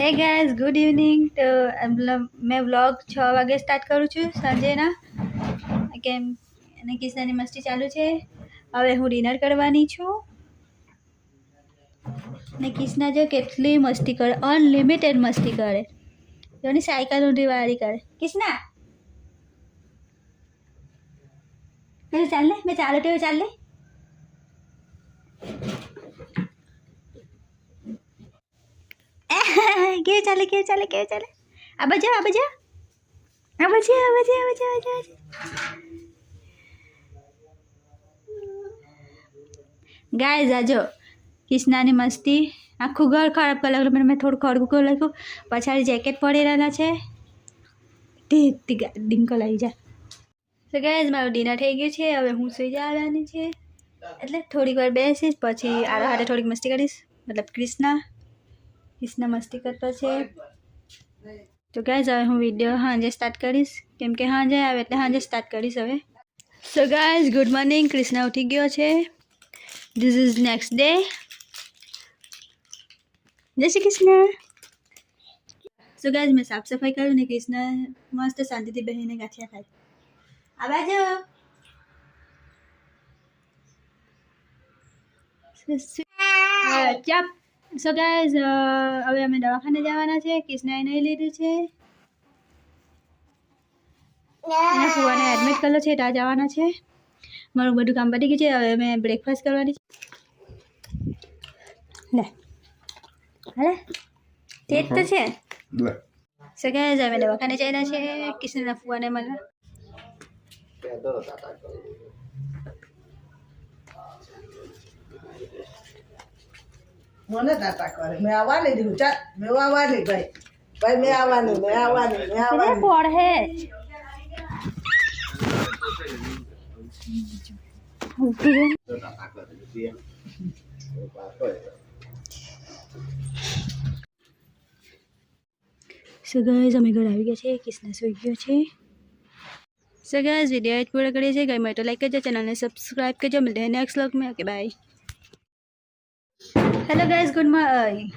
Hey guys good evening. તો મેં vlog 6 વાગે સ્ટાર્ટ કરું છું સાંજેના, કેમ અને કિસ્સાની મસ્તી ચાલુ છે. હવે હું ડિનર કરવાની છું ને કિસ્ના જો કેટલી મસ્તી કરે, અનલિમિટેડ મસ્તી કરે. જોની સાયકલ ઊંધી વાળી કરે. કિસ્ના ચાલ ને, મેં ચાલુ ટેવ ચાલ લે. કેવું ચાલે કેવું ચાલે કેવું ચાલે? આ બાજુ આ બાજુ આ બાજુ આ બાજુ આ બાજુ આ બાજુ. ગાઈઝ આજો કિસ્નાની મસ્તી આખું ઘર ખરાબ કરી લાગ્યું. મેં થોડું ખડગું કરી નાખ્યું. પછાડી જેકેટ પડી રહેલા છે. ડિંકલ આવી જા. તો ગાઈઝ મારું ડિનર થઈ ગયું છે. હવે હું સુઈ જવાની છે, એટલે થોડીક વાર બેસીશ, પછી આરા હાથે થોડીક મસ્તી કરીશ. મતલબ કિસ્ના મસ્તી કરતો છે. તો ગાઈઝ હવે હું વિડીયો સાંજે સ્ટાર્ટ કરીશ, કેમ કે સાંજે આવે એટલે સાંજે સ્ટાર્ટ કરીશ હવે. So guys good morning. Krishna ઉઠી ગયો છે. This is next day. જય શ્રી કૃષ્ણ. સો ગાઈઝ મેં સાફ સફાઈ કર્યું ને કૃષ્ણ મસ્ત શાંતિથી બેસીને ગાંઠિયા ખાય. આ બાજુ ચાપ. સો ગાઈઝ હવે અમે દવાખાને જવાના છે. કૃષ્ણાએ નહીં લીધું છે, એના ફુવાને એડમિટ કરેલો છે, ત્યાં જવાના છે. મારું બધું કામ પતી ગયું છે. હવે મેં બ્રેકફાસ્ટ કરવાની છે. લે હાલે તે જ તો છે. સો ગાઈઝ અમે દવાખાને જવાના છે. કૃષ્ણના ફુવાને મળવા. મને દાતા કરે. મેં આવવાની દીધું. ચાલ મેં આવવાની ભાઈ. ભાઈ મેં આવવાની મેં આવવાની મેં આવવાની. પડે સો ગાઈઝ અમે ઘર આવી ગયા છે. કિસ્ના સુઈ ગયો છે. સો ગાઈઝ વિડીયો પૂરો કરીએ છીએ. ગમે તો લાઈક કરજો, ચેનલને સબસ્ક્રાઈબ કરજો. મળते हैं नेक्स्ट व्लॉग में. Okay bye. Hello guys good morning.